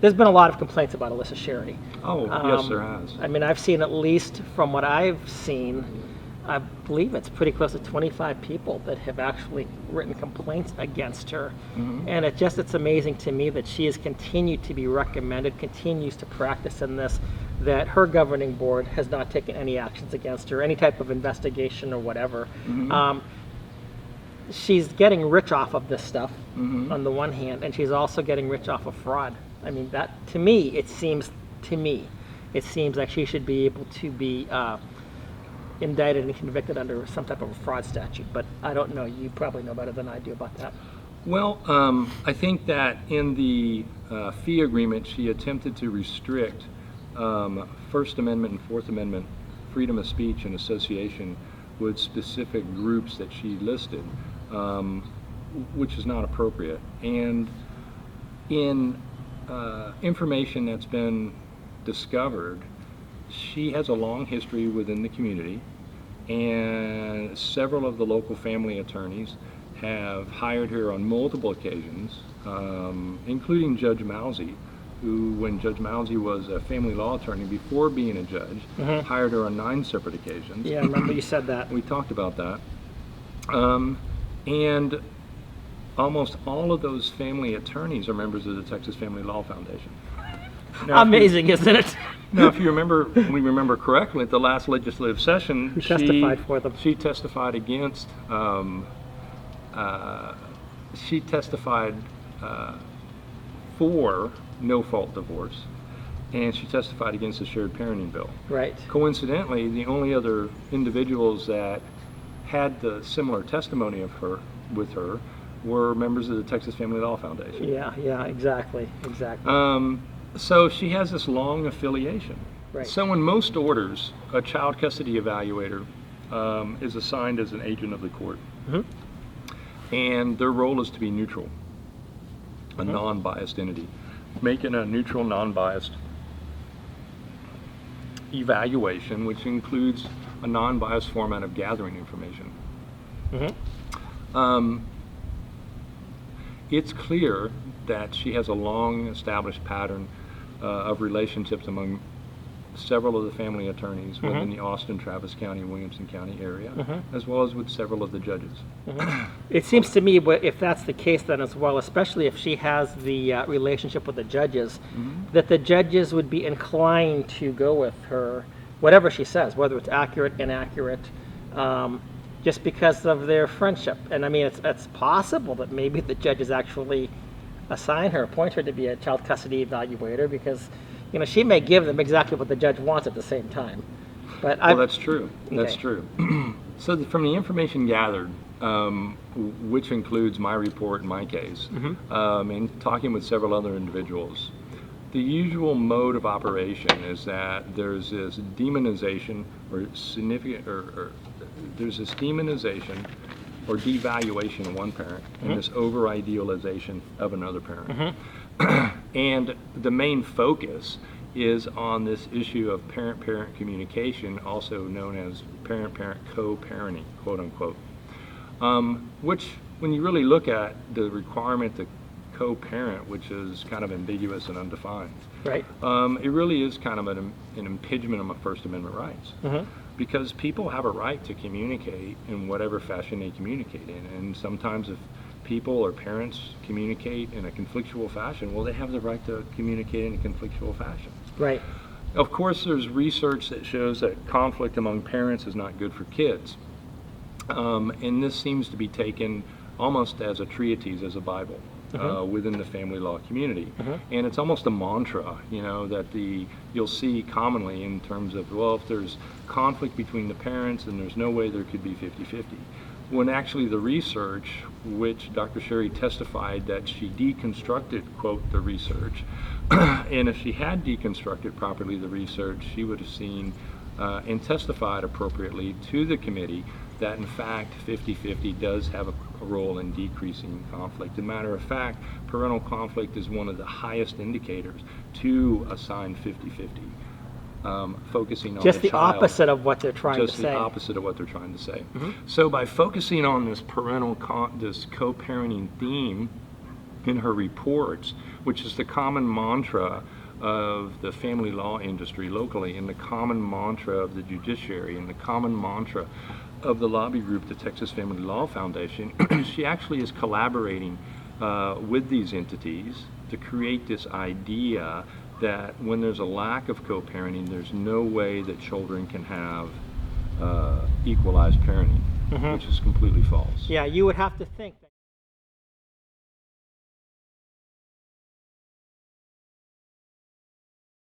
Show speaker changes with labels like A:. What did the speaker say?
A: there's been a lot of complaints about Alissa Sherry.
B: Oh, yes, there has.
A: I mean, I've seen, at least from what I've seen, I believe it's pretty close to 25 people that have actually written complaints against her. And it's amazing to me that she has continued to be recommended, continues to practice in this, that her governing board has not taken any actions against her, any type of investigation or whatever. She's getting rich off of this stuff on the one hand, and she's also getting rich off of fraud. I mean, that, to me, it seems like she should be able to be indicted and convicted under some type of a fraud statute, but I don't know. You probably know better than I do about that.
B: Well, I think that in the fee agreement, she attempted to restrict First Amendment and Fourth Amendment freedom of speech and association with specific groups that she listed, which is not appropriate. And in information that's been discovered, she has a long history within the community, and several of the local family attorneys have hired her on multiple occasions, including Judge Mousy, who, when Judge Mousy was a family law attorney before being a judge, hired her on 9 separate occasions.
A: Yeah, I remember you said that.
B: We talked about that. And almost all of those family attorneys are members of the Texas Family Law Foundation. Now,
A: Amazing, isn't it?
B: Now, if you remember, we remember correctly, at the last legislative session,
A: Who testified for them?
B: She testified against. She testified for no-fault divorce, and she testified against the shared parenting bill.
A: Right.
B: Coincidentally, the only other individuals that had the similar testimony of her with her were members of the Texas Family Law Foundation.
A: Yeah, exactly.
B: So she has this long affiliation.
A: Right.
B: So in most orders, a child custody evaluator is assigned as an agent of the court. And their role is to be neutral, a non-biased entity, making a neutral, non-biased evaluation, which includes a non-biased format of gathering information. It's clear that she has a long established pattern of relationships among several of the family attorneys within the Austin, Travis County, Williamson County area, as well as with several of the judges.
A: It seems to me, if that's the case then as well, especially if she has the relationship with the judges, that the judges would be inclined to go with her, whatever she says, whether it's accurate, inaccurate, just because of their friendship. And I mean, it's possible that maybe the judges actually appoint her to be a child custody evaluator, because she may give them exactly what the judge wants at the same time. But
B: well, that's true. That's true. So from the information gathered, which includes my report and my case, and talking with several other individuals, the usual mode of operation is that there's this demonization or there's this demonization or devaluation of one parent and this over-idealization of another parent. And the main focus is on this issue of parent-parent communication, also known as parent-parent co-parenting, quote-unquote, which, when you really look at the requirement to co-parent, which is kind of ambiguous and undefined,
A: right,
B: it really is kind of an impingement of First Amendment rights. Because people have a right to communicate in whatever fashion they communicate in, and sometimes if people or parents communicate in a conflictual fashion, well, they have the right to communicate in a conflictual fashion.
A: Right.
B: Of course, there's research that shows that conflict among parents is not good for kids. And this seems to be taken almost as a treatise, as a Bible, within the family law community. And it's almost a mantra, that you'll see commonly in terms of, well, if there's conflict between the parents, then there's no way there could be 50-50. When actually the research, which Dr. Sherry testified that she deconstructed, quote, the research, and if she had deconstructed properly the research, she would have seen and testified appropriately to the committee that in fact 50-50 does have a role in decreasing conflict. As a matter of fact, parental conflict is one of the highest indicators to assign 50-50. Focusing on
A: just the
B: child,
A: opposite of what they're trying to say.
B: Just the opposite of what they're trying to say. So by focusing on this this co-parenting theme, in her reports, which is the common mantra of the family law industry locally, and the common mantra of the judiciary, and the common mantra of the lobby group, the Texas Family Law Foundation. She actually is collaborating with these entities to create this idea that when there's a lack of co-parenting, there's no way that children can have equalized parenting, which is completely false.
A: Yeah, you would have to think that